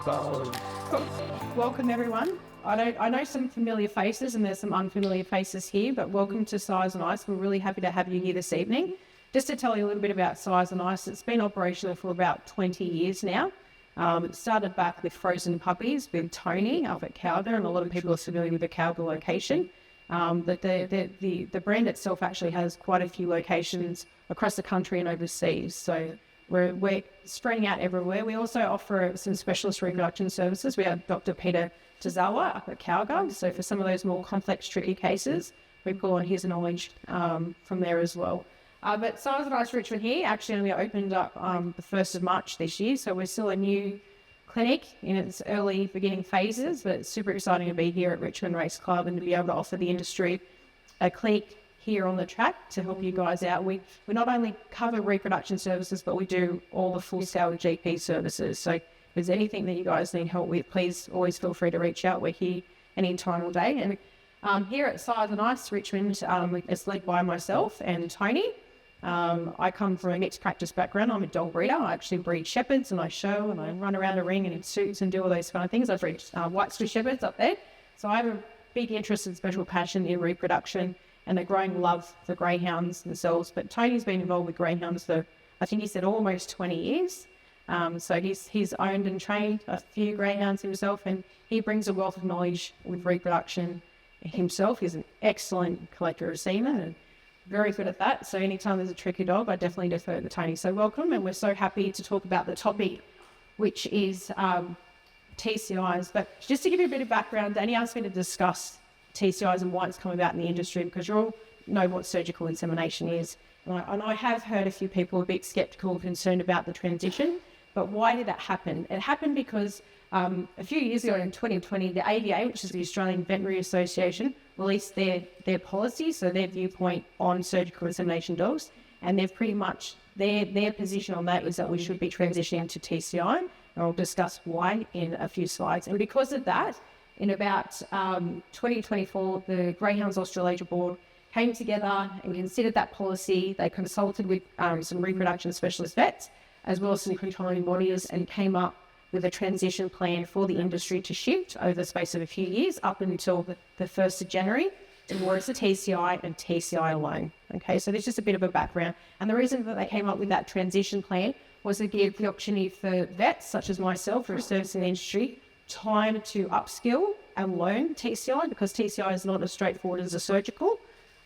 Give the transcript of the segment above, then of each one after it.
Welcome everyone. I know some familiar faces and there's some unfamiliar faces here, but welcome to Size and Ice. We're really happy to have you here this evening. Just to tell you a little bit about Size and Ice, it's been operational for about 20 years now. It started back with frozen puppies with Tony up at Cowder, and a lot of people are familiar with the Cowder location. But the brand itself actually has quite a few locations across the country and overseas. So we're spreading out everywhere. We also offer some specialist reproduction services. We have Dr. Peter Tazawa up at Cowder. So for some of those more complex, tricky cases, we pull on his knowledge from there as well. But Size and Ice Richmond here actually only opened up the 1st of March this year. So we're still a new clinic in its early beginning phases, but it's super exciting to be here at Richmond Race Club and to be able to offer the industry a clinic here on the track to help you guys out. We not only cover reproduction services, but we do all the full-scale GP services. So if there's anything that you guys need help with, please always feel free to reach out. We're here any time all day. And here at Size and Ice Richmond, it's led by myself and Tony. I come from a mixed practice background. I'm a dog breeder. I actually breed shepherds, and I show and I run around a ring and in suits and do all those kind of things. I breed white Swiss shepherds up there. So I have a big interest and special passion in reproduction and a growing love for greyhounds themselves. But Tony's been involved with greyhounds for, I think he said, almost 20 years. So he's owned and trained a few greyhounds himself, and he brings a wealth of knowledge with reproduction himself. He's an excellent collector of semen and very good at that. So anytime there's a tricky dog, I definitely defer to Tony. So welcome, and we're so happy to talk about the topic, which is TCIs. But just to give you a bit of background, Danny asked me to discuss TCIs and why it's come about in the industry, because you all know what surgical insemination is. And I have heard a few people a bit sceptical and concerned about the transition. But why did that happen? It happened because a few years ago in 2020, the AVA, which is the Australian Veterinary Association, released their policy, so their viewpoint on surgical insemination dogs. And they've pretty much, their position on that was that we should be transitioning to TCI. And I'll discuss why in a few slides. And because of that, in about 2024, the Greyhounds Australasia Board came together and considered that policy. They consulted with some reproduction specialist vets, as well as some controlling bodies, and came up with a transition plan for the industry to shift over the space of a few years up until the 1st of January towards the TCI and TCI alone. Okay, so there's just a bit of a background. And the reason that they came up with that transition plan was to give the opportunity for vets, such as myself, who are servicing the industry, time to upskill and learn TCI, because TCI is not as straightforward as a surgical,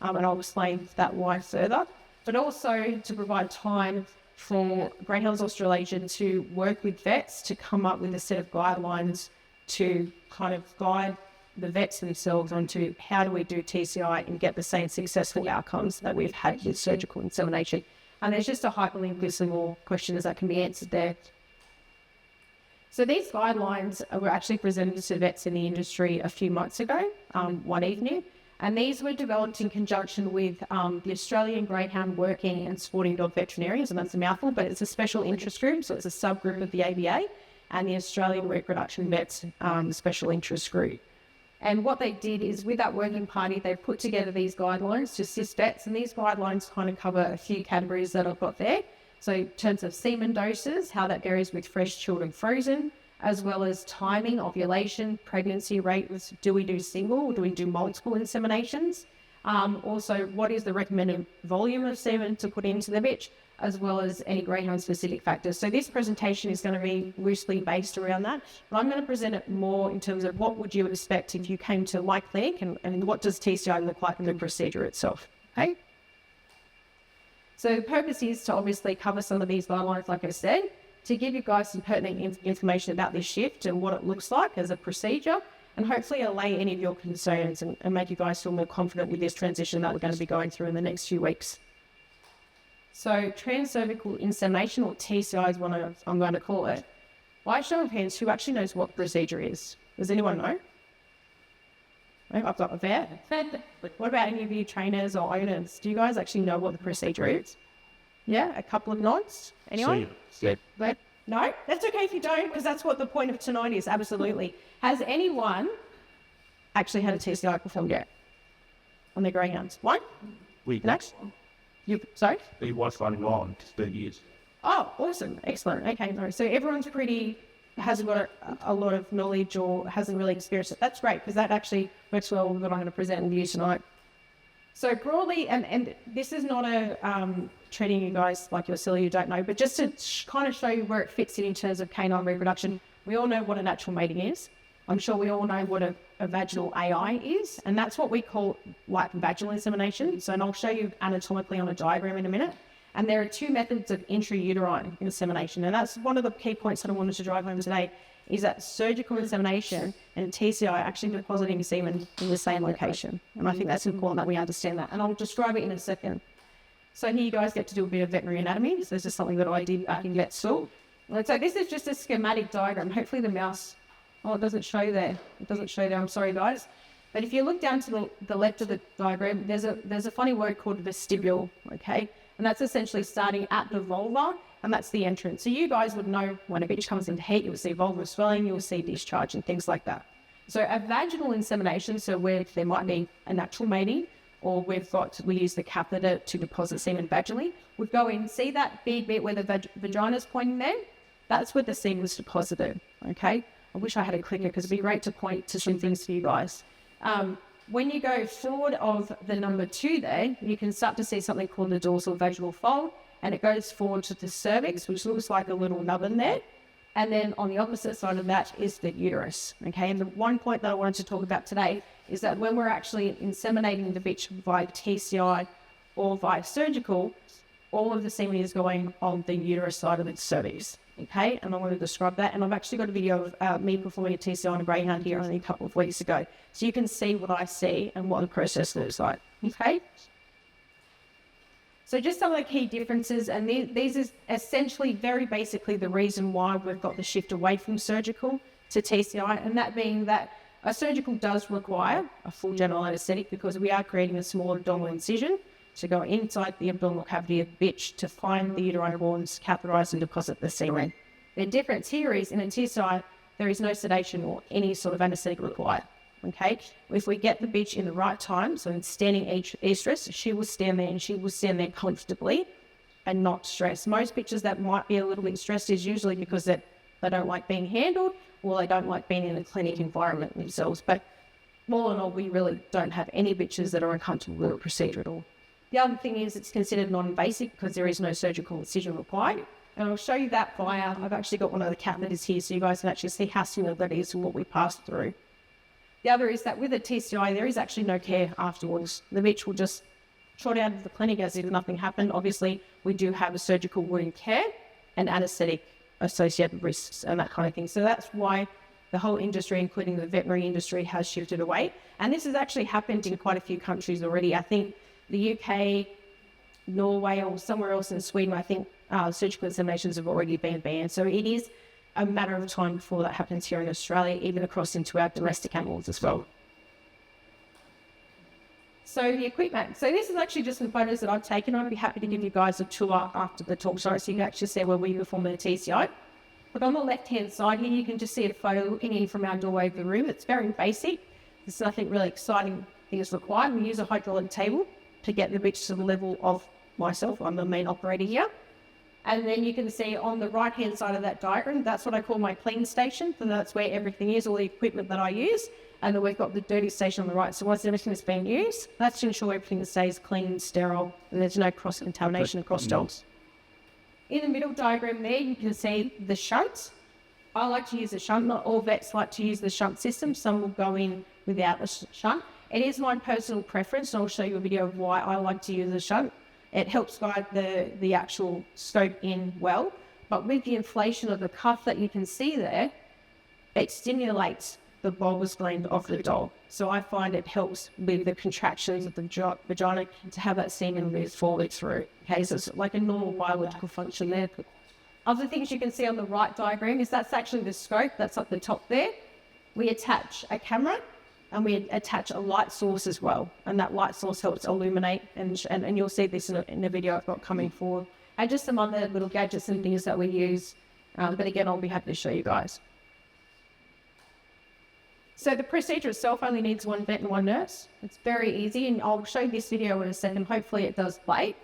and I'll explain that why further, but also to provide time for Greyhounds Australasia to work with vets to come up with a set of guidelines to kind of guide the vets themselves onto how do we do TCI and get the same successful outcomes that we've had with surgical insemination. And there's just a hyperlink with some more questions that can be answered there. So these guidelines were actually presented to vets in the industry a few months ago, one evening, and these were developed in conjunction with the Australian Greyhound Working and Sporting Dog Veterinarians, and that's a mouthful, but it's a special interest group, so it's a subgroup of the ABA, and the Australian Reproduction Vets Special Interest Group. And what they did is, with that working party, they put together these guidelines to assist vets, and these guidelines kind of cover a few categories that I've got there. So in terms of semen doses, how that varies with fresh, chilled and frozen, as well as timing, ovulation, pregnancy rates. Do we do single or do we do multiple inseminations? Also, what is the recommended volume of semen to put into the bitch, as well as any greyhound specific factors. So this presentation is going to be loosely based around that. But I'm going to present it more in terms of what would you expect if you came to my clinic, and what does TCI look like in the procedure itself. Okay? So the purpose is to obviously cover some of these guidelines, like I said, to give you guys some pertinent information about this shift and what it looks like as a procedure, and hopefully allay any of your concerns and make you guys feel more confident with this transition that we're going to be going through in the next few weeks. So transcervical insemination, or TCI is what I'm going to call it. By show of hands, who actually knows what the procedure is? Does anyone know? I've got a vet. What about any of you trainers or owners? Do you guys actually know what the procedure is? Yeah, a couple of nods. Anyone? But no, that's okay if you don't, because that's what the point of tonight is. Absolutely. Has anyone actually had a TCI performed yet on their greyhounds? One? Next? Sorry? He was running on 30 years. Oh, awesome. Excellent. Okay, no. So everyone's pretty hasn't got a lot of knowledge or hasn't really experienced it, that's great, because that actually works well with what I'm going to present with you tonight. So broadly, and this is not a treating you guys like you're silly, you don't know, but just to kind of show you where it fits in terms of canine reproduction, we all know what a natural mating is. I'm sure we all know what a vaginal AI is, and that's what we call like vaginal insemination. So, and I'll show you anatomically on a diagram in a minute. And there are two methods of intrauterine insemination, and that's one of the key points that I wanted to drive home today, is that surgical insemination and TCI actually depositing semen in the same location. And I think that's important that we understand that. And I'll describe it in a second. So here you guys get to do a bit of veterinary anatomy. So this is something that I did back in vet school. So this is just a schematic diagram. Hopefully the mouse, it doesn't show there. It doesn't show there, I'm sorry guys. But if you look down to the left of the diagram, there's a funny word called vestibule, okay? And that's essentially starting at the vulva, and that's the entrance. So you guys would know when a bitch comes into heat, you'll see vulvar swelling, you'll see discharge and things like that. So a vaginal insemination, so where there might be a natural mating, or we use the catheter to deposit semen vaginally, would go in, see that big bit where the vagina's pointing there? That's where the semen was deposited, okay? I wish I had a clicker because it'd be great to point to some things for you guys. When you go forward of the number 2 there, you can start to see something called the dorsal vaginal fold, and it goes forward to the cervix, which looks like a little nubbin there. And then on the opposite side of that is the uterus, okay? And the one point that I wanted to talk about today is that when we're actually inseminating the bitch via TCI or via surgical, all of the semen is going on the uterus side of the cervix, okay? And I want to describe that. And I've actually got a video of me performing a TCI on a Greyhound here only a couple of weeks ago. So you can see what I see and what the process looks like, okay? So just some of the key differences, and these is essentially very basically the reason why we've got the shift away from surgical to TCI, and that being that a surgical does require a full general anaesthetic because we are creating a small abdominal incision to go inside the abdominal cavity of the bitch to find the uterine walls, catheterize and deposit the semen. The difference here is in a TCI, there is no sedation or any sort of anaesthetic required. Okay, if we get the bitch in the right time, so in standing estrus, she will stand there and she will stand there comfortably and not stressed. Most bitches that might be a little bit stressed is usually because they don't like being handled or they don't like being in a clinic environment themselves. But all in all, we really don't have any bitches that are uncomfortable with the procedure at all. The other thing is it's considered non-invasive because there is no surgical incision required. And I'll show you that via, I've actually got one of the catheters here so you guys can actually see how similar that is to what we passed through. The other is that with a TCI, there is actually no care afterwards. The bitch will just trot out of the clinic as if nothing happened. Obviously, we do have a surgical wound care and anaesthetic associated risks and that kind of thing. So that's why the whole industry, including the veterinary industry, has shifted away. And this has actually happened in quite a few countries already. I think the UK, Norway, or somewhere else in Sweden, I think surgical inseminations have already been banned. So it is a matter of time before that happens here in Australia, even across into our domestic animals as well. So the equipment. So this is actually just some photos that I've taken. I'd be happy to give you guys a tour after the talk, so you can actually see where we perform the TCI. But on the left-hand side here, you can just see a photo looking in from our doorway of the room. It's very basic. There's nothing really exciting things required. We use a hydraulic table to get the bitch to the level of myself. I'm the main operator here. And then you can see on the right-hand side of that diagram, that's what I call my clean station. So that's where everything is, all the equipment that I use. And then we've got the dirty station on the right. So once everything is being used, that's to ensure everything stays clean and sterile and there's no cross-contamination across dogs. In the middle diagram there, you can see the shunts. I like to use a shunt. Not all vets like to use the shunt system. Some will go in without a shunt. It is my personal preference, and I'll show you a video of why I like to use a shunt. It helps guide the actual scope in well, but with the inflation of the cuff that you can see there, it stimulates the bulbous gland of the dog. So I find it helps with the contractions of the vagina to have that semen move forward through. Okay, so it's like a normal biological function there. Other things you can see on the right diagram is that's actually the scope, that's at the top there. We attach a camera and we attach a light source as well. And that light source helps illuminate, and you'll see this in a video I've got coming forward. And just some other little gadgets and things that we use. But again, I'll be happy to show you guys. So the procedure itself only needs one vet and one nurse. It's very easy, and I'll show you this video in a second. Hopefully it does play.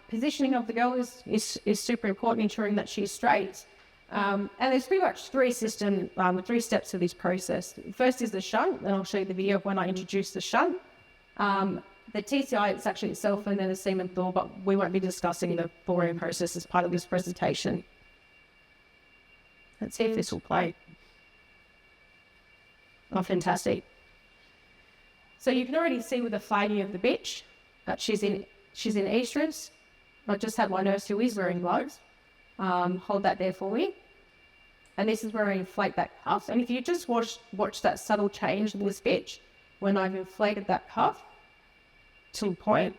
Positioning of the girl is super important, ensuring that she's straight. And there's pretty much three steps to this process. First is the shunt, and I'll show you the video of when I introduce the shunt. The TCI is actually itself and then the semen thaw, but we won't be discussing the thawing process as part of this presentation. Let's see if this will play. Oh, fantastic. So you can already see with the flagging of the bitch that she's in estrus. I just had my nurse who is wearing gloves. Hold that there for me. And this is where I inflate that cuff. And if you just watch that subtle change in this bitch, when I've inflated that cuff to a point,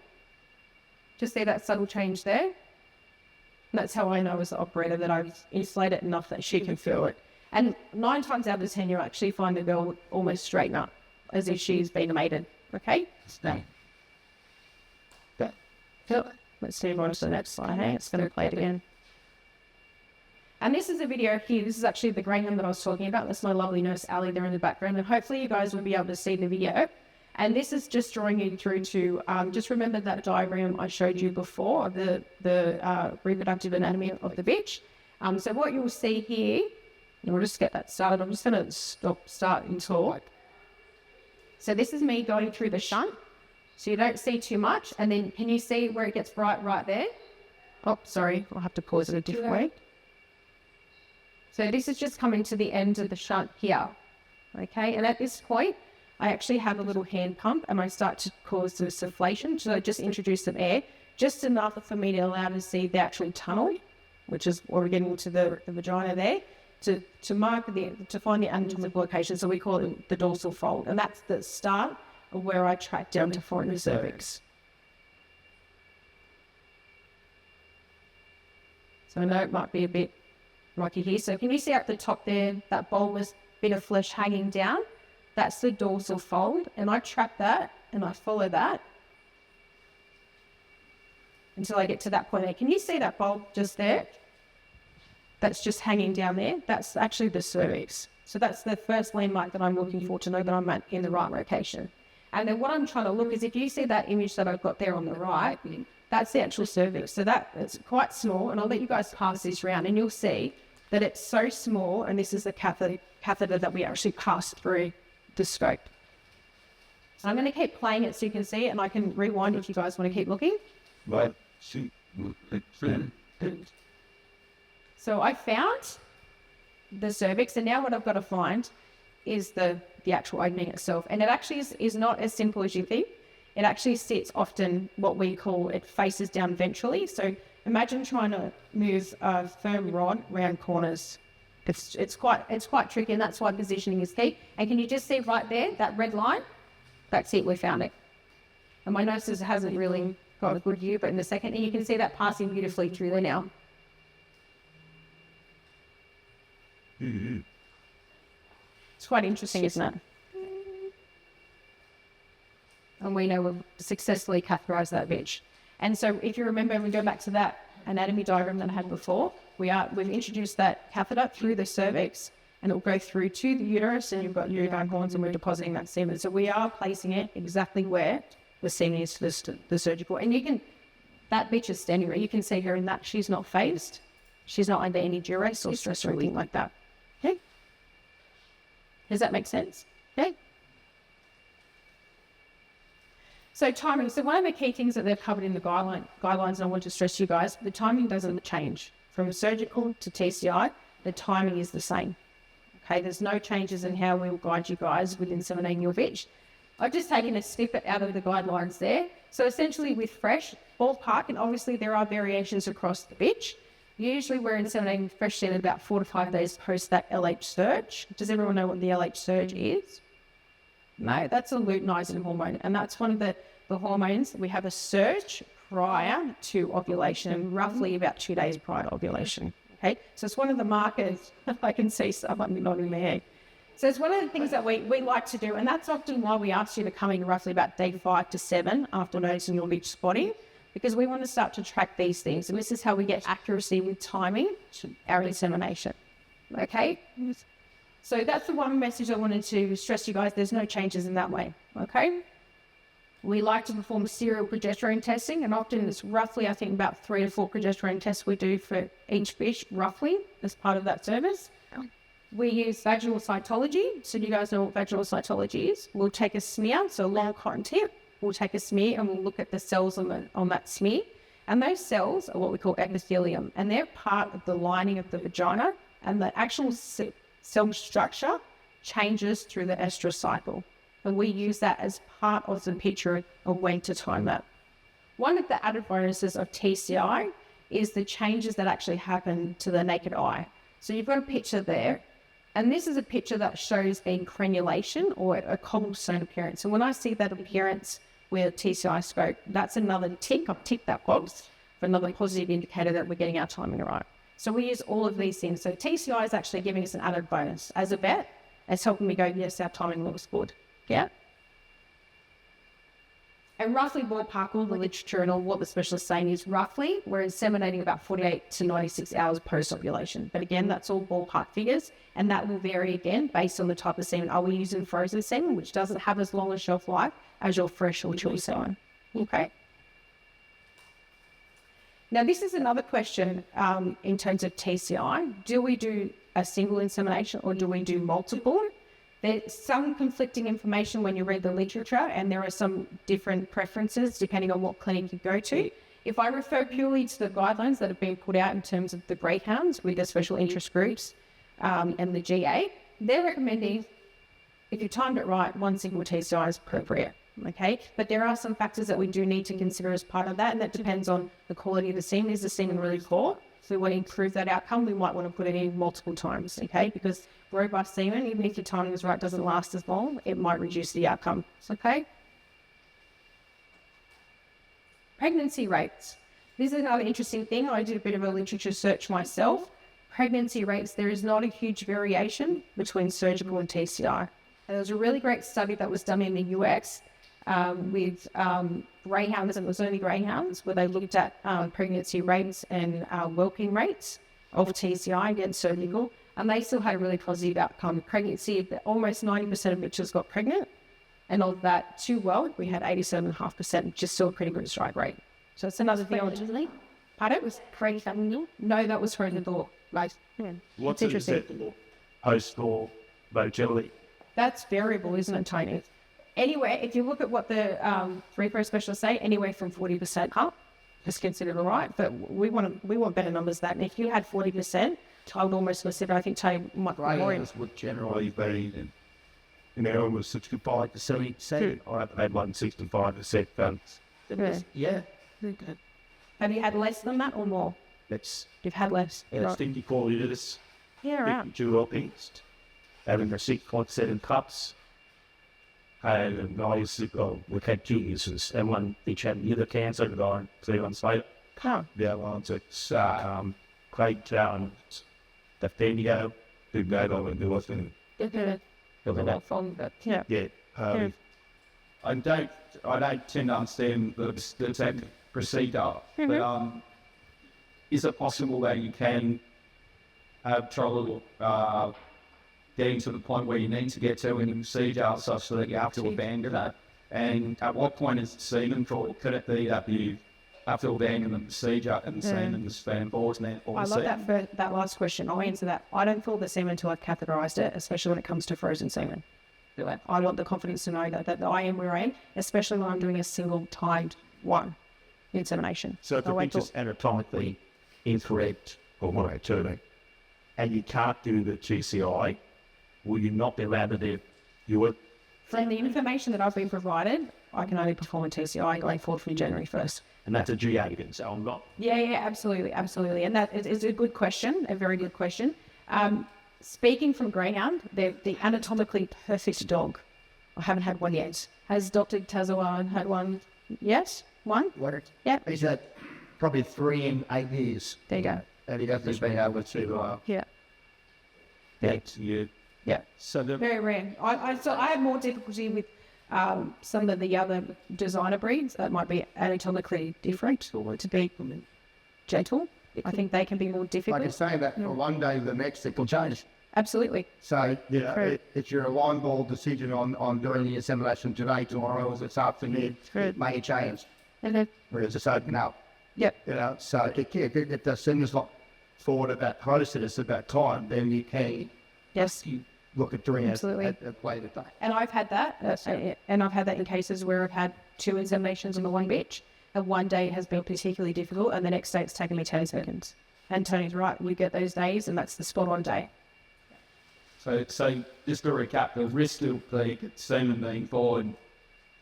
just see that subtle change there. And that's how I know as the operator that I've inflated it enough that she can feel it. And 9 times out of 10, you'll actually find the girl almost straighten up, as if she's been mated. Okay? Let's move on to the next slide. Hey, it's going to play it again. And this is a video here. This is actually the Greyhound that I was talking about. That's my lovely nurse, Ali, there in the background. And hopefully you guys will be able to see the video. And this is just drawing you through to, just remember that diagram I showed you before, the reproductive anatomy of the bitch. So what you'll see here, and we'll just get that started. I'm just going to start and talk. So this is me going through the shunt. So you don't see too much. And then can you see where it gets bright right there? Oh, sorry. I'll have to pause it a different way. So this is just coming to the end of the shunt here. Okay. And at this point, I actually have a little hand pump and I start to cause the sufflation. So I just introduce some air, just enough for me to allow to see the actual tunnel, which is where we're getting into the vagina there, to mark to find the anatomical location. So we call it the dorsal fold. And that's the start of where I track down to find the cervix. So I know it might be a bit rocky here. So can you see at the top there, that bulbous bit of flesh hanging down? That's the dorsal fold. And I track that and I follow that until I get to that point there. Can you see that bulb just there? That's just hanging down there. That's actually the cervix. So that's the first landmark that I'm looking for to know that I'm in the right location. And then what I'm trying to look is if you see that image that I've got there on the right, that's the actual cervix. So it's quite small, and I'll let you guys pass this around and you'll see that it's so small, and this is the catheter that we actually pass through the scope. So I'm going to keep playing it so you can see it, and I can rewind if you guys want to keep looking. Right. So I found the cervix, and now what I've got to find is the actual opening itself. And it actually is not as simple as you think. It actually sits often what we call, it faces down ventrally. So imagine trying to move a firm rod round corners. It's quite tricky, and that's why positioning is key. And can you just see right there, that red line? That's it, we found it. And my nurse hasn't really got a good view, but in a second, and you can see that passing beautifully through there now. Mm-hmm. It's quite interesting, isn't it? And we know we've successfully catheterized that bitch. And so if you remember, we go back to that anatomy diagram that I had before, we've introduced that catheter through the cervix, and it will go through to the uterus, and you've got uterine horns, and we're depositing that semen. So we are placing it exactly where the semen is to the surgical. And you can, that bitch is standing there. You can see her in that. She's not phased. She's not under any duress or stress or anything like that. Okay? Does that make sense? Okay? So timing. So one of the key things that they've covered in the guidelines, and I want to stress to you guys, the timing doesn't change. From surgical to TCI, the timing is the same. Okay, there's no changes in how we'll guide you guys with inseminating your bitch. I've just taken a snippet out of the guidelines there. So essentially with fresh, ballpark, and obviously there are variations across the bitch. Usually we're inseminating fresh semen about 4 to 5 days post that LH surge. Does everyone know what the LH surge is? No, that's a luteinizing hormone, and that's one of the hormones. We have a surge prior to ovulation, roughly about 2 days prior to ovulation. Okay, so it's one of the markers. I can see someone nodding their head. So it's one of the things that we like to do, and that's often why we ask you to come in roughly about day 5 to 7 after noticing your bitch spotting, because we want to start to track these things, and this is how we get accuracy with timing our insemination. Okay. So that's the one message I wanted to stress to you guys. There's no changes in that way, okay? We like to perform serial progesterone testing, and often it's roughly, I think, about 3 to 4 progesterone tests we do for each fish, roughly, as part of that service. We use vaginal cytology. So you guys know what vaginal cytology is. We'll take a smear, so a long cotton tip. We'll take a smear and we'll look at the cells on that smear. And those cells are what we call epithelium, and they're part of the lining of the vagina, and the actual cell structure changes through the estrous cycle. And we use that as part of the picture of when to time that. One of the added bonuses of TCI is the changes that actually happen to the naked eye. So you've got a picture there, and this is a picture that shows a crenulation or a cobblestone appearance. And when I see that appearance with a TCI scope, that's another tick. I've ticked that box for another positive indicator that we're getting our timing right. So we use all of these things. So TCI is actually giving us an added bonus. As a vet, it's helping me go, yes, our timing looks good. Yeah. And roughly ballpark, all the literature and all what the specialist is saying is roughly we're inseminating about 48 to 96 hours post-ovulation. But again, that's all ballpark figures, and that will vary again based on the type of semen. Are we using frozen semen, which doesn't have as long a shelf life as your fresh or chilled semen? Okay. Now, this is another question in terms of TCI. Do we do a single insemination or do we do multiple? There's some conflicting information when you read the literature, and there are some different preferences depending on what clinic you go to. If I refer purely to the guidelines that have been put out in terms of the Greyhounds with the special interest groups and the GA, they're recommending, if you timed it right, 1 single TCI is appropriate. Okay, but there are some factors that we do need to consider as part of that, and that depends on the quality of the semen. Is the semen really poor? So we want to improve that outcome. We might want to put it in multiple times, okay? Because robust semen, even if your timing is right, doesn't last as long, it might reduce the outcome, okay? Pregnancy rates. This is another interesting thing. I did a bit of a literature search myself. Pregnancy rates, there is not a huge variation between surgical and TCI. And there was a really great study that was done in the US with greyhounds, and it was only greyhounds, where they looked at pregnancy rates and whelping rates of TCI against surgical, and they still had a really positive outcome. Pregnancy, almost 90% of bitches got pregnant, and of that 2 whelp, we had 87.5%, which is still a pretty good strike rate. So it's another thing. Pardon? It was pre-family? No, that was frozen door. Right. Yeah. What's acceptable post-door motility? That's variable, isn't it, Tony? Anyway, if you look at what the repro specialists say, anywhere from 40% up is considered all right. But we want better numbers than that. And if you had 40%, I would almost consider, I think, Tony might be more. Greyhounds would generally be in there almost 65 to 70%. I've had 165%. Yeah. Okay. Have you had less than that or more? You've had less. It's 54 litres. Yeah, right. 52 LPs. Having a 6.7 cups. And I used to we had 2 uses, and one each had liver cancer, and died 3 months later. Oh. The other ones, it's Craig Town, the Fenio, who go on and do it. Yeah. I don't tend to understand the procedure, but is it possible that you can have trouble getting to the point where you need to get to in the procedure such that you have to abandon it? And at what point is the semen for? Could it be that you have to abandon the procedure and the semen is span forward and I love that last question. I'll answer that. I don't feel the semen until I've catheterized it, especially when it comes to frozen semen. I want the confidence to know that I am where I am, especially when I'm doing a single timed one insemination. So if the picture's anatomically incorrect or monotomic, and you can't do the TCI, will you not be allowed to do it? From the information that I've been provided, I can only perform a TCI going forward from January 1st. And that's a GA, so I'm not. Yeah, absolutely. And that is a good question, a very good question. Speaking from Greyhound, they're the anatomically perfect dog. I haven't had one yet. Has Dr. Kasbarian had one? Yes? One? Yeah. He's had probably 3 in 8 years. There you go. And he definitely been able to. Yeah. So very rare. I have more difficulty with some of the other designer breeds that might be anatomically different or to be gentle. I think they can be more difficult. I can say that from one day to the next it can change. Absolutely. So, you know, it's your line ball decision on doing the insemination today, tomorrow, or this afternoon. It may change. Whereas it's open up. Yep. You know, so if the seems like forward at that process at that time, then you can look at doing it at later date. And I've had that, and I've had that in cases where I've had 2 inseminations on the one bitch, and one day has been particularly difficult, and the next day it's taken me 10 seconds. And Tony's right, we get those days, and that's the spot on day. So just to recap, the risk of the semen being forward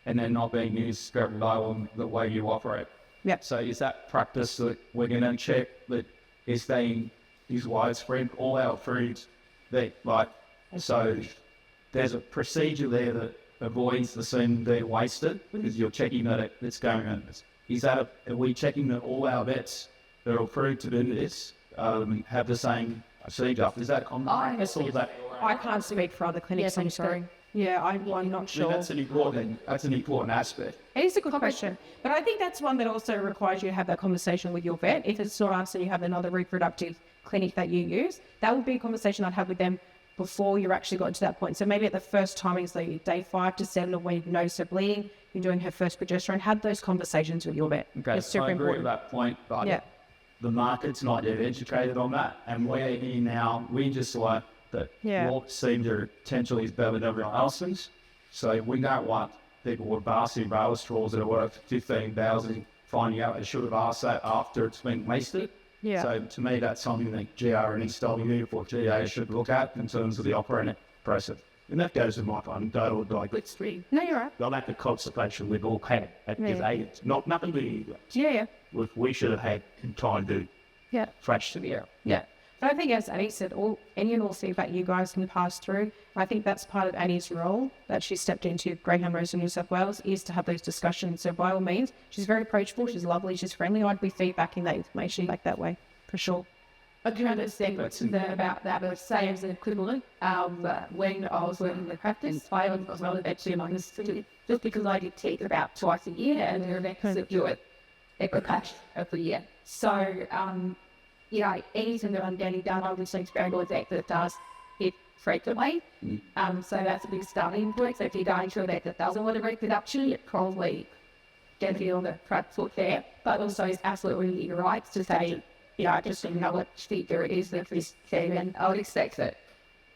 and then not being used very low on the way you operate. Yep. So is that practice that we're going to check that is widespread all our foods that so there's a procedure there that avoids the semen being wasted because you're checking that it's going on. Are we checking that all our vets that are approved to do this have the same procedure? Is that common? I can't speak for other clinics, I'm sorry. Yeah, I'm not sure. That's an important aspect. It is a good question, but I think that's one that also requires you to have that conversation with your vet. If it's not us and you have another reproductive clinic that you use, that would be a conversation I'd have with them before you're actually got to that point. So maybe at the first timings, like day 5 to 7, or when you notice her bleeding, you're doing her first progesterone, have those conversations with your vet. Okay, it's super I agree important. with that point, but the market's not yet educated on that, and we're here now. We just like that what seems to potentially is better than everyone else's. So we don't want people with basket rail straws that are worth 15,000 finding out they should have asked that after it's been wasted. Yeah. So to me, that's something that GR and SW or GA should look at in terms of the operating process. And that goes in my anecdotal diagnosis. No, you're right. Not like the consultation we've all had at his age. Nothing to Yeah. we should have had in time to fresh to the air. Yeah. But I think, as Annie said, any and all feedback you guys can pass through. I think that's part of Annie's role that she stepped into Greyhound Rose in New South Wales, is to have those discussions. So by all means, she's very approachable, she's lovely, she's friendly. I'd be feedbacking that information back that way, for sure. I do understand what's in there about that, but say as an equivalent, when I was working the practice, I was well eventually among the students, just because I did teach about twice a year, and there are events that do it every patch of the year. So, you know, anything that I'm getting done, obviously it's very good that does it frequently. So that's a big starting point. So if you're going to a vet that doesn't want a reproduction, you probably get it on the front foot there. But also it's absolutely your rights to say, you know, just so you know what figure it is that this and I would expect that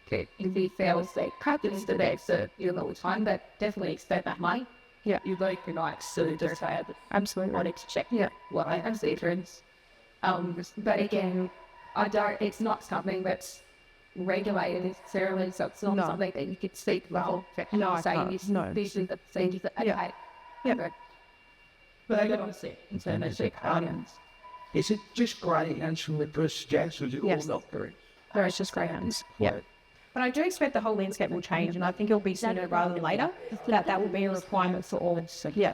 if he fails, they practice the vets that you know all the time, but definitely expect that money. Yeah. You like your rights to just have Absolutely. wanted to check what I have the difference. But again, it's not something that's regulated necessarily, so it's not something that you could speak about. No, I say can't. this, No. this is the thing that okay. But I don't see it in terms of audience. Is it just Greyhounds from the first jazz, or is it all not very? No, it's just Greyhounds. Yeah. But I do expect the whole landscape will change, and I think it'll be sooner rather than later. That will be a requirement for all. So, yeah.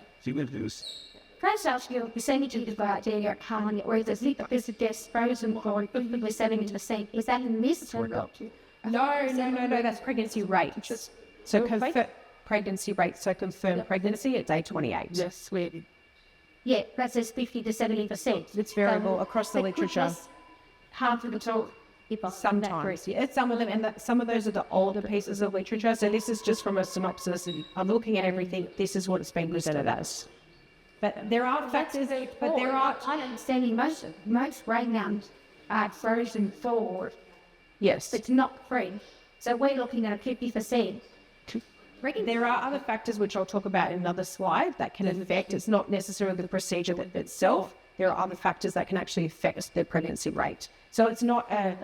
Transcervical percentage of bacteria can, or is it just frozen or we're setting into the same? Is that in this or not? No, that's pregnancy rate. So pregnancy rate, so confirmed pregnancy at day 28. Yes, we Yeah, that says 50 to 70%. It's variable across the literature. Half of the talk. Sometimes, it's some of them, and some of those are the older pieces of literature. So this is just from a synopsis. I'm looking at everything. This is what it's been presented as. But there are factors. But there are. I understanding most breakdowns are frozen forward. Yes. It's not free. So we're looking at a 50%. There are other factors which I'll talk about in another slide that can affect. It's not necessarily the procedure itself. There are other factors that can actually affect the pregnancy rate. So it's not a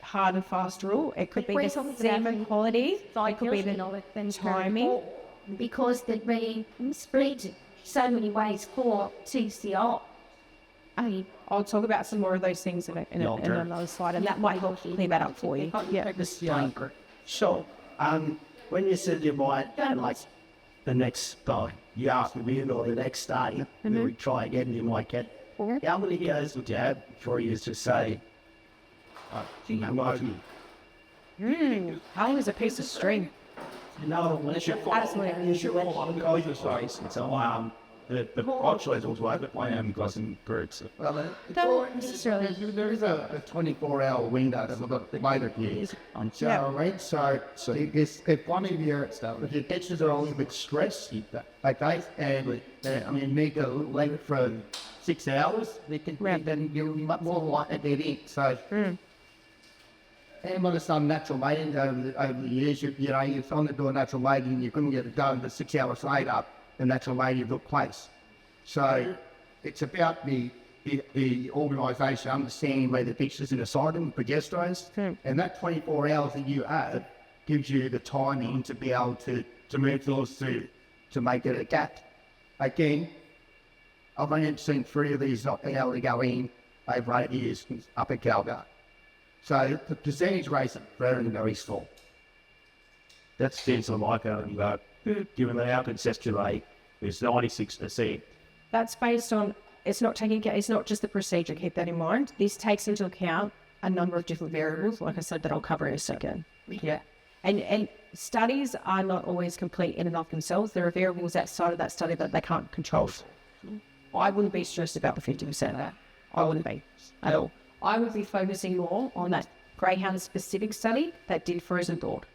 hard and fast rule. It could be the semen quality. It could be the timing. Because they're being split so many ways for TCI. I'll talk about some more of those things in another slide, and that might help clear that up for you. Yeah. Sure. When you said you might, like, the next time, you asked me or the next day, then we try again, and you might get, how many years would you have before you used to say, How long is a piece of string? no, unless you're Absolutely. on the face, and so the culture was like I am crossing groups. Well, it's Don't all- necessarily. there is a 24-hour window for the later years. So, right? So if one of your teachers are a little bit stressed, okay, and I mean, need to leave it for 6 hours, then you're much more likely to get in. So, and when it's done natural mating over the years, you know, you're trying to do a natural mating, you couldn't get it done, but 6 hours later, the natural mating took place. So it's about the organisation understanding where the pictures in the side and progesterones, and that 24 hours that you have gives you the timing to be able to move those to make it a gap. Again, I've only seen 3 of these not being able to go in over 8 years up at Calgary. So the percentage rates are very, very small. That seems like given that our conception rate is 96%. That's based on, it's not just the procedure, keep that in mind. This takes into account a number of different variables, like I said, that I'll cover in a second. Yeah. And studies are not always complete in and of themselves. There are variables outside of that study that they can't control. I wouldn't be stressed about the 50% of that. I wouldn't be at all. I would be focusing more on that Greyhound specific study that did frozen thawed.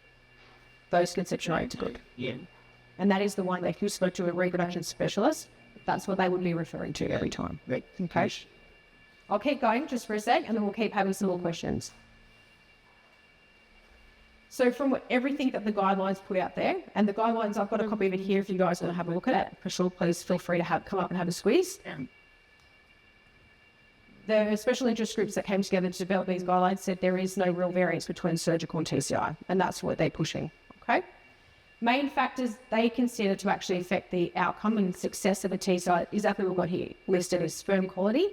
Those conception rates are good. Yeah. And that is the one that if you spoke to a reproduction specialist, that's what they would be referring to every time. Okay. I'll keep going just for a sec and then we'll keep having some more questions. So from everything that the guidelines put out there, and the guidelines, I've got a copy of it here if you guys want to have a look at it. For sure, please feel free to come up and have a squeeze. The special interest groups that came together to develop these guidelines said there is no real variance between surgical and TCI, and that's what they're pushing, okay? Main factors they consider to actually affect the outcome and success of a TCI, exactly what we've got here listed as sperm quality.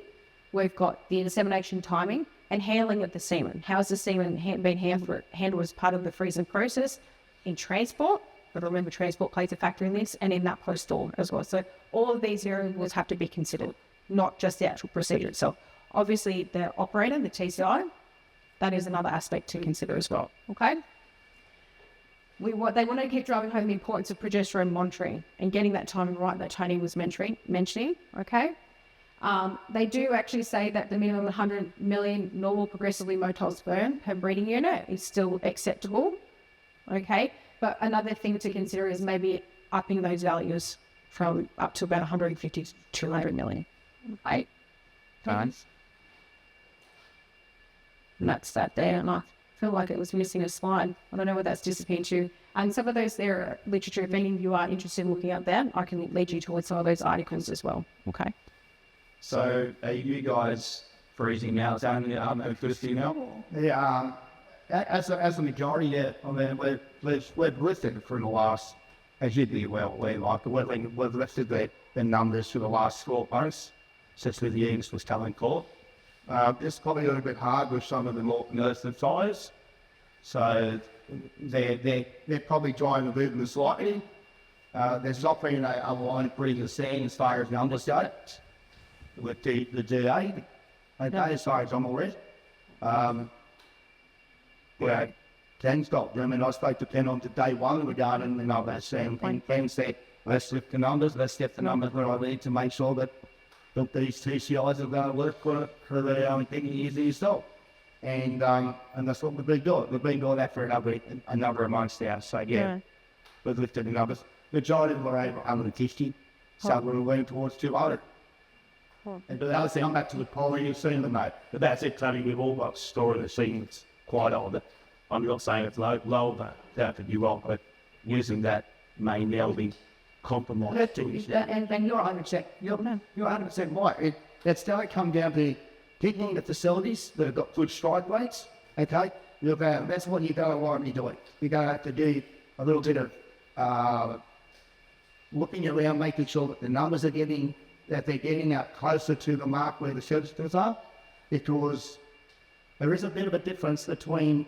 We've got the insemination timing and handling of the semen. How is the semen being handled as part of the freezing process in transport? But remember, transport plays a factor in this, and in that post-thaw as well. So all of these variables have to be considered, not just the actual procedure itself. Obviously, the operator, the TCI, that is another aspect to consider as well, okay? They want to keep driving home the importance of progesterone monitoring and getting that timing right that Tony was mentioning, okay? They do actually say that the minimum 100 million normal progressively motile sperm per breeding unit is still acceptable, okay? But another thing to consider is maybe upping those values from up to about 150 to 200 million, right? Tons. And that's that there, and I feel like it was missing a slide. I don't know what that's disappeared to. And some of those there literature, if any of you are interested in looking at that, I can lead you towards some of those articles as well. Okay. So are you guys freezing now down at first now? Yeah, as a majority, yeah. I mean, we've listed for the last, as you do well, we've listed the numbers for the last 12 months since the years was telling court. It's probably a little bit hard with some of the more nurses size. So they're probably trying to move them slightly. There's not been a line pretty the same as far as numbers go with the DA. Okay, as far as I'm aware. Yeah, Ken's got them, and I spoke to Ken on to day one regarding the numbers, and Ken said, let's lift the numbers, let's get the numbers where I need to make sure that these TCIs are going to work for the thing easy yourself. And that's what we've been doing. We've been doing that for a number of months now. So yeah, we've lifted the numbers. Majority of them are over 150, so we're moving towards 200. And but that's I'm back to the quality you've seen them, mate. But that's it, Tony. We've all got story the sequence quite old. I'm not saying it's low, that could be wrong, but using that may now be compromised. And you're 100%. You're 100% right. It's still come down to picking the facilities that have got good strike rates. Okay, that's what you're going to want to be doing. You're going to have to do a little bit of looking around, making sure that the numbers are that they're getting out closer to the mark where the surgeons are, because there is a bit of a difference between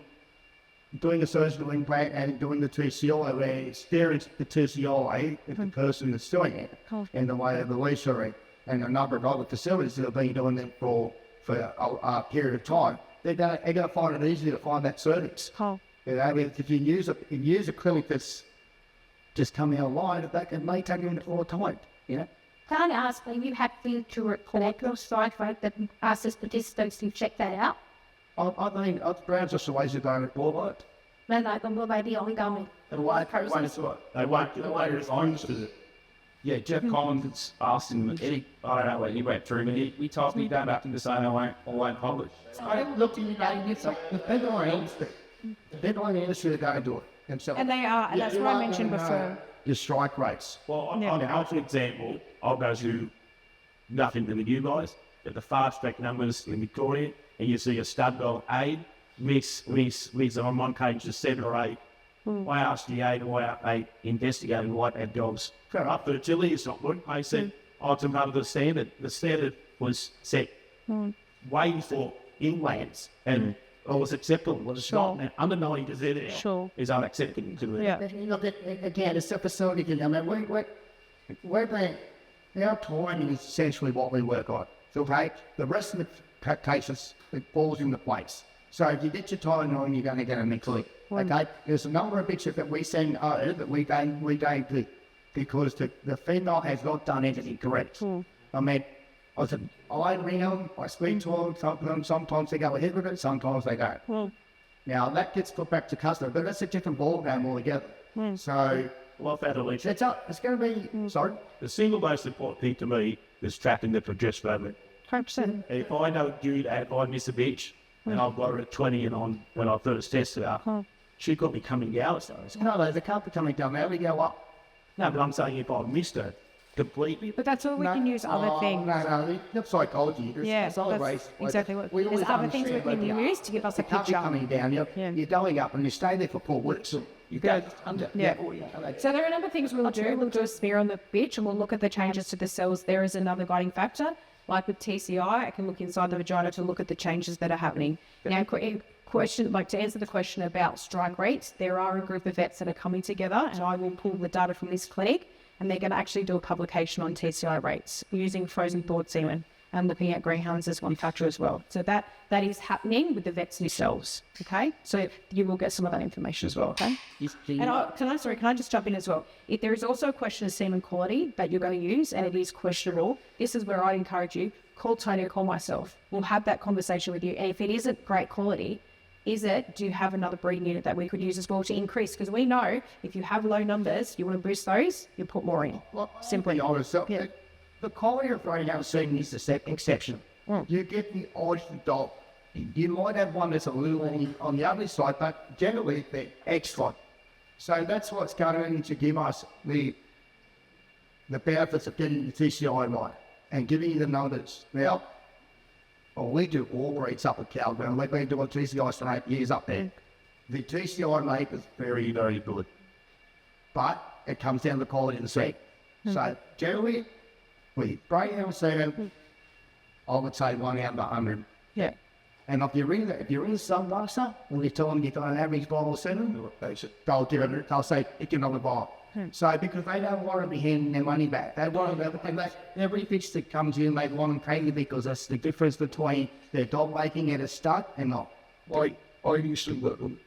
doing a surgical implant and doing the TCI, where it's the TCI if the person is doing it, and the way of the research and a number of other facilities that have been doing them for a period of time, they're going to find it easier to find that cervix. You know, if you use a clinic that's just coming online, that can may take you into more time, you know. Can I ask, are you happy to report your strike rate that us as participants to check that out? I mean, Brown's just always going to report it. Then like, will they be ongoing? And why process? They won't respond to it. Yeah, Jeff Collins asked him, I don't know what he went through, but he told me going back to say I won't publish. I looked in the game, it's like the deadline industry are going to do it themselves. And they are, and that's what I mentioned before. Your strike rates. Well, Yeah. I'll for example, I'll go to nothing to you guys, but the fast track numbers in Victoria, and you see a stud dog A, miss on one page to 7 or 8. I asked the A to out 8 investigating why that dog's fair up fertility is not good. I said, to part of the standard. The standard was set way before inlands, and it was acceptable. It was not. And under 90% is unacceptable to me. Yeah. But you look at, again, it's a facility thing. I mean, our timing is essentially what we work on. So, okay, the rest of the cases, it falls into place. So if you get your timing on, you're going to get a next week. Okay, there's a number of pictures that we send over that we don't do because the female has not done anything correct. I mean, I ring them, I speak to them, sometimes they go ahead with it, sometimes they don't. Now that gets put back to customer, but that's a different ballgame altogether. So, Well, that Alicia, it's going to be, sorry? the single most important thing to me is tracking the progesterone. 100%. If I don't do that, if I miss a bitch, and I've got her at 20 and on when I first tested her, she could be coming out. No, they can't be coming down, they only go up. No, but I'm saying if I missed her completely, But that's where we can use other things. No, that's psychology. Yeah, There's other that's ways. exactly what. We There's always other things we understand can where they use to give us a You can't be picture. coming down, you're going up and you stay there for 4 weeks. You go under. Yeah. So there are a number of things we'll do. We'll do a smear on the bitch and we'll look at the changes to the cells. There is another guiding factor. Like with TCI, I can look inside the vagina to look at the changes that are happening. Now, to answer the question about strike rates, there are a group of vets that are coming together and I will pull the data from this clinic and they're going to actually do a publication on TCI rates using frozen thawed semen and looking at greyhounds as one factor as well. So that is happening with the vets themselves, okay? So you will get some of that information as well, okay? And can I just jump in as well? If there is also a question of semen quality that you're going to use and it is questionable, this is where I encourage you, call Tony or call myself. We'll have that conversation with you. And if it isn't great quality, do you have another breeding unit that we could use as well to increase? Because we know if you have low numbers, you want to boost those, you put more in. Simply. Yeah. The quality of greyhound semen is the exception. You get the odd dog. You might have one that's a little on the ugly side, but generally they're excellent. So that's what's going to give us the benefits of getting the TCI right and giving you the numbers. Now, we do all breeds up at Calgary. We've been doing TCIs for 8 years up there. The TCI mate is very, very good. But it comes down to the quality of the seed. So generally, with greyhound semen, I would say 1 out of 100. Yeah. And if you're in some buster, when you tell them you've got an average bottle of semen, they'll say, it's another bottle. So because they don't want to be handing their money back. They want to, and every bitch that comes in, they want to pay you because that's the difference between their dog making it a stud and not. I used to work on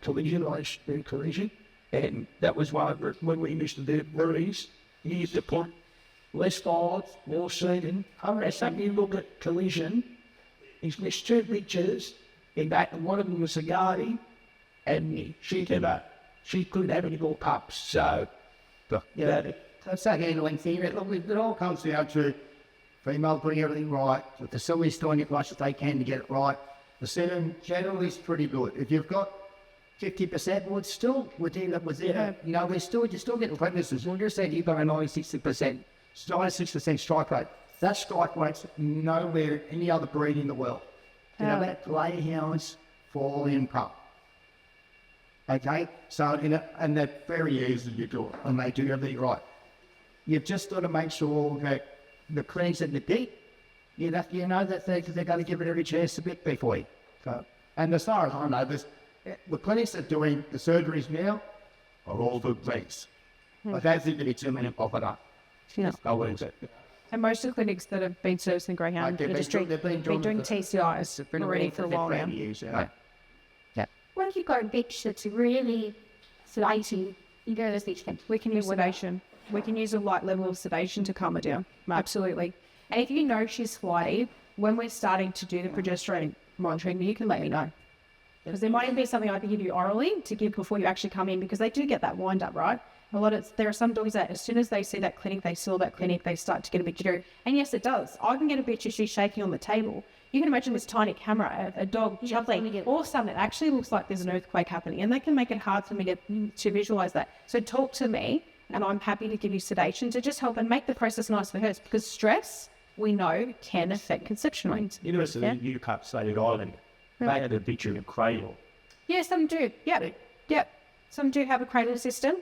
collision, and that was one of when we used to do breeds. You used to put less guards, more semen. I think you look at collision, he's missed 2 pictures. In fact, one of them was a guardie, and she couldn't have any more pups. So, That's that handling thing. It all comes down to female putting everything right, the facilities doing it much as they can to get it right. The semen generally is pretty good. If you've got 50%, well, it's still within it. You're still getting pregnancies. When you said you've got a 96% strike rate, that strike rate's nowhere any other breed in the world. That greyhounds fall in pup. Okay, so and they're very easy to do it, and they do everything right. You've just got to make sure that the clinics at the deep, you know that they're going to give it every chance to be for you. So, and as far as I know, the clinics that are doing the surgeries now are all good things. But that's going to be 2 minutes off it up. Yeah. It. And most of the clinics that have been servicing greyhound industry, they've been doing TCIs already for a while now. When you got a bitch that's really flighty, you go to this thing. We can use sedation. We can use a light level of sedation to calm her down. Absolutely. And if you know she's flighty, when we're starting to do the progesterone monitoring, you can let me know. Because there might even be something I can give you orally to give before you actually come in, because they do get that wind up, right? There are some dogs that as soon as they see that clinic, they saw that clinic, they start to get a bit jittery. And yes, it does. I can get a bitch if she's shaking on the table. You can imagine this tiny camera, a dog jumping, all of a sudden it actually looks like there's an earthquake happening, and they can make it hard for me to visualize that. So talk to me, and I'm happy to give you sedation to just help and make the process nice for her, because stress, we know, can affect conception rates. Interesting, yeah? You can't say it Ireland. They had a picture of a cradle. Yeah, some do. Yep. Some do have a cradle system.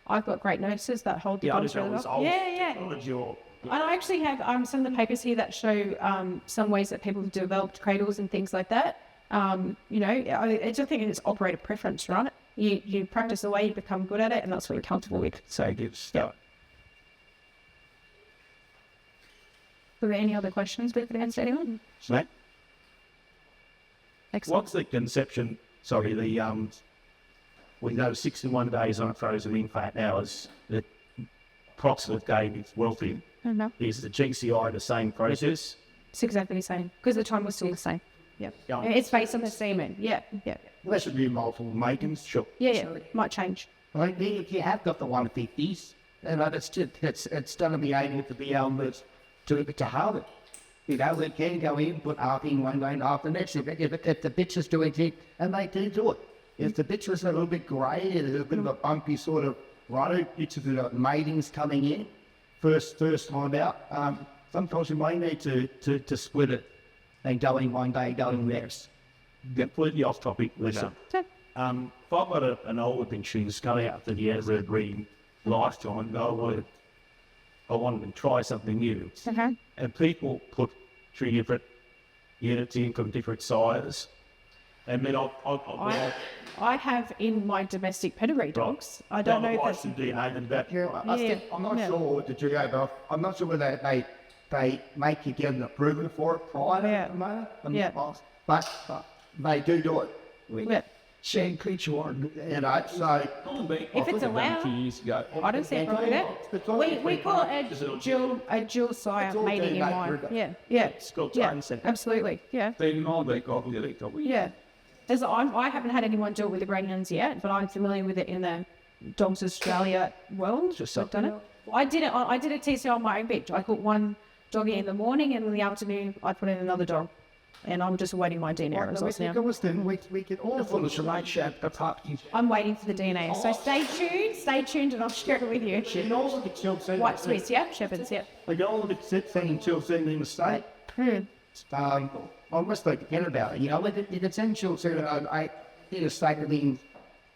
I've got great nurses that hold the dogs really well. Yeah. And I actually have some of the papers here that show some ways that people have developed cradles and things like that. I just think it's operator preference, right? You practice away, you become good at it, and that's what you're comfortable with. So it gives stuff. Are there any other questions we could answer, anyone? Snake? Excellent. What's the conception? Sorry, we know 61 days on a frozen infant now is the approximate date is wealthy. Is the GCI the same process? It's exactly the same, because the time was still the same. Yeah. It's based on the semen. Yeah. There should be multiple maintenance. Sure. Yeah. Might change. I mean, if you have got the 150s, and it's going to be able to be able to hold it. You know, they can go in, put half in one way and half the next. If the bitch is doing it, and they do it. If the bitch was a little bit grey, a little bit of a bumpy sort of rudder, it's the matings coming in, first time out, sometimes you may need to split it and go in one day, go in next. Completely off topic, listen. If I've got an older bitch who's going out to the evergreen lifetime, I wanted to try something new. And people put 3 different units in from different sizes. And then I have in my domestic pedigree dogs. I don't know if that's DNA and that. I'm not sure what the GA, but I'm not sure whether they make you get an approval for it prior to the moment. But they do it. Same creature, so if it's allowed, I don't see a problem with that. We call it a dual sire mating in mine. Yeah. Absolutely. Yeah. I haven't had anyone do it with the Greyhounds yet, but I'm familiar with it in the Dogs Australia world. I've done it. I did a TCI on my own bitch. I put one doggy in the morning, and in the afternoon I put in another dog. And I'm just awaiting my DNA results now. We can all follow the right shape apart. I'm waiting for the DNA. So stay tuned, and I'll share it with you. White Swiss, yeah? Shepherds, yeah. We got all of it sitting in the state. I must forget about it. You know, it's in children, I in a state within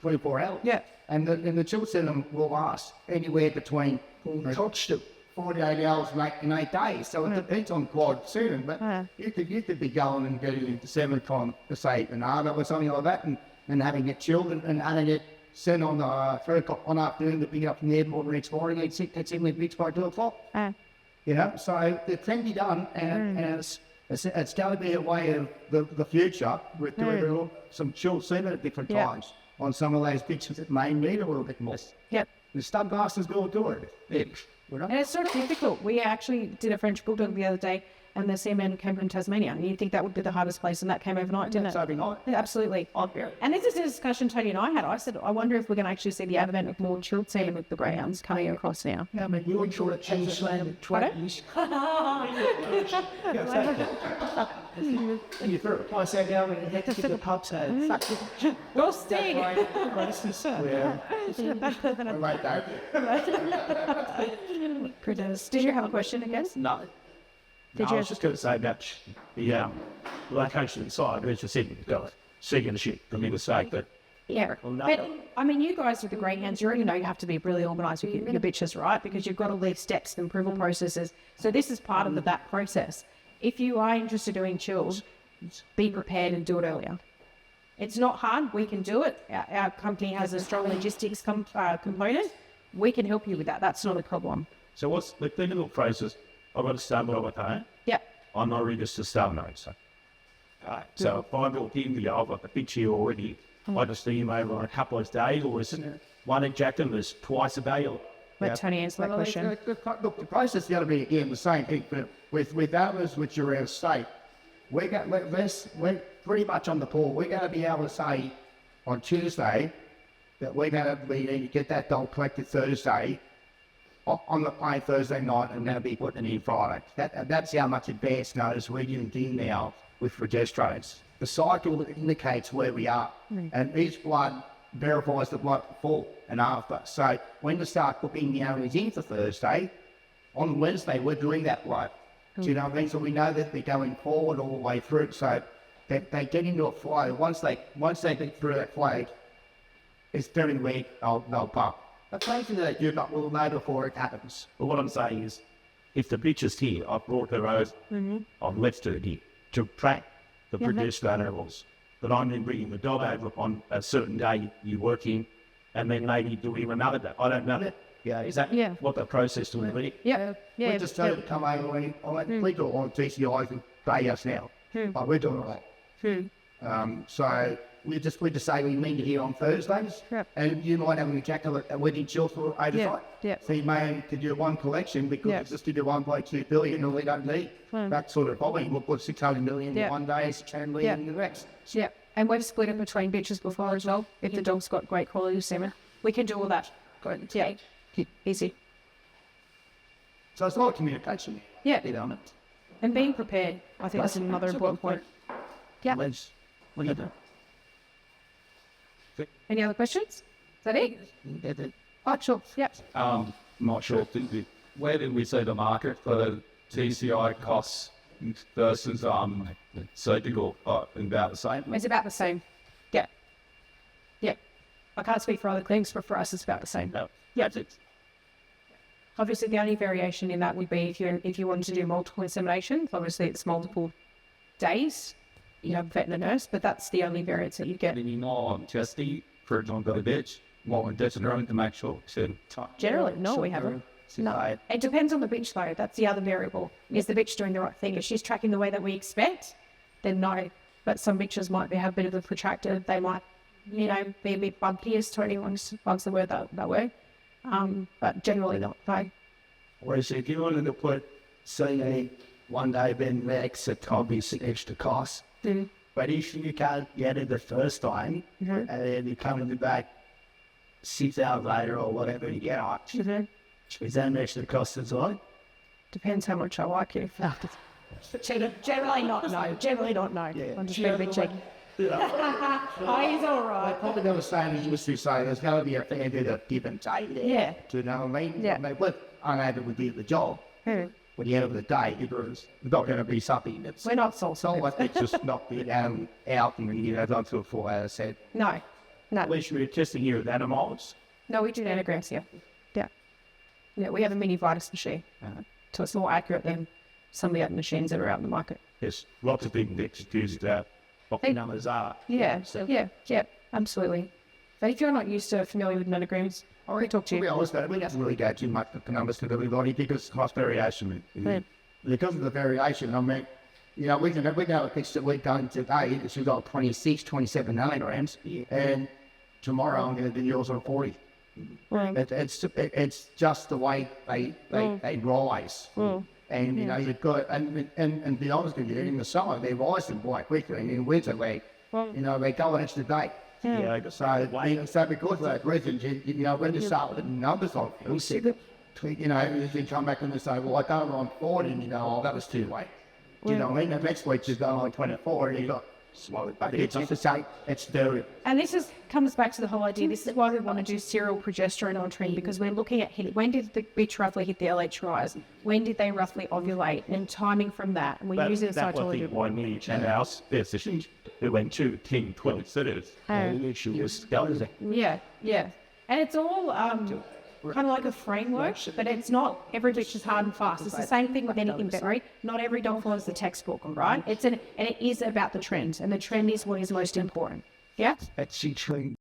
24 hours. Yeah. And the children will last anywhere between 48 hours and 8 days. So it depends on quite soon. But you could be going and getting into 7 times, say, an hour or something like that, and having it chilled and having it sent on 3 o'clock one afternoon to pick up from the airport the next morning. It's in the beach by 2 o'clock. You know, so it can be done, and it's going to be a way of the future with doing some chilled semen at different times on some of those pictures that may need a little bit more. Yep. The stud bastards will do it. And it's sort of difficult. We actually did a French bulldog the other day, and the semen came from Tasmania. And you'd think that would be the hardest place, and that came overnight, didn't it? Overnight. Yeah, absolutely. And this is a discussion Tony and I had. I said, I wonder if we're going to actually see the advent of more chilled semen with the Greyhounds coming across now. I mean, you're sure to change slam 20s. You threw it twice out down and head to the pub, so Go Sting! Did you have a question again? No. I was just going to say about the location inside. As you said, seeking the shit for me to say, but yeah. But I mean, you guys with the Greyhounds, you already know you have to be really organised with your bitches, right? Because you've got all these steps and approval processes. So this is part of that process. If you are interested in doing chills, be prepared and do it earlier. It's not hard. We can do it. Our company has a strong logistics component. We can help you with that. That's not a problem. So what's the clinical process? I've got to start with home. Yeah. I'm not registered start note. So if I walk in here, I've got the bitch here already. I just see him over on a couple of days, or is it one ejaculate twice a day? let Tony answer that question. Look, the process is going to be again the same thing, but with others which are out of state, we're pretty much on the ball. We're going to be able to say on Tuesday that we need to get that dog collected Thursday on the plane Thursday night and then be putting it in Friday. That's how much advance notice we're getting in now with progesterones. The cycle indicates where we are, and each blood verifies the blood before and after. So when you start booking the animals in for Thursday, on Wednesday we're doing that blood. Do you know what I mean? So we know that they're going forward all the way through. So they get into a flow. Once they get through that flow, it's very rare they'll pump. Occasionally they do, but we'll know before it happens. But what I'm saying is, if the bitch is here, I've brought her over, I've left her here to track the progesterone levels. But I'm then bringing the dog over on a certain day you're working, and then maybe do him another day. I don't know. Yeah, Is that what the process will be? Yeah, yeah. we just tell them to come over. We do it on TCI and pay us now. But we're doing it. So we just say we meet here on Thursdays, and you might have an ejaculate a wedding chill for oversight. So you may have to do one collection because just to do 1.2 billion, and we don't need that sort of volume. We'll put 600 million in one day, 600 million in the next. Yeah, and we've split it between bitches before as well. If the dog's got great quality semen, we can do all that. Good. Yeah, easy. So it's a lot of communication. Yeah, element. and being prepared. I think that's another important point. Yeah. Let's look at that. Any other questions? Is that it? Oh, sure. Yep. Not sure. Where did we see the market for the TCI costs versus surgical? About the same. It's about the same. Yeah. Yeah. I can't speak for other clinics, but for us, it's about the same. Yeah. Obviously, the only variation in that would be if you wanted to do multiple inseminations. Obviously, it's multiple days. You have a vet and a nurse, but that's the only variance that you get. Any more on testing for a dog or a bitch? More on testosterone to make sure to Generally, no, we haven't. No. It depends on the bitch, though. That's the other variable. Is the bitch doing the right thing? If she's tracking the way that we expect, then no. But some bitches might have a bit of a protracted. They might, be a bit bumpy, as Tony wants the word that way. But generally not. No. Whereas if you wanted to put, say, one day Ben Rex, it can't be extra cost. But if you can't get it the first time, and then you come in the back 6 hours later or whatever you get it, is that an extra cost as well? Depends how much I like you. Generally not, no. Generally not, no. Yeah. I'm just being a bit cheeky. He's all I right. probably never say in the industry, say there's going to be a fair bit of give and take there. Yeah. Do you know what I mean? Yeah. We're unable to do the job. At the end of the day, because it's not going to be something that's... We're not soul So it's just not being out and done to a 4 hour set. No. At least we're testing here with animals. No, we do nanograms here. Yeah. Yeah, we have a mini Vitus machine. So it's more accurate than some of the other machines that are out in the market. Yes, lots of people get confused about what the numbers are. Yeah, yeah, absolutely. But if you're not familiar with nanograms, I'll talk to To be you. honest, we don't really go too much with the numbers to everybody because cost variation. Because of the variation, I mean, we know a pitch that we've done today, it's got 26, 27 nanograms, and tomorrow I'm going to do yours on 40. It's just the way they rise. And you've got and be honest with you, in the summer they're rising quite quickly, and in winter they go an extra day. So because of that reason, when you start putting numbers on, you see that you come back and they say, well, I done it on 40, and that was too late. You know what I mean? The next week you've done on 24, and you got but it's just the same. It's very. And this comes back to the whole idea. This is why we want to do serial progesterone monitoring, because we're looking at when did the bitch roughly hit the LH rise? When did they roughly ovulate? And timing from that. And we use it as cytology. Why me and our physicians who went 2, 10, 12 cities. She was going. Yeah. And it's all kind of like a framework, but it's not every bitch is hard and fast. It's the same thing with anything veterinary. Not every dog follows the textbook, right? And it is about the trend, and the trend is what is most important. Yeah? That's true.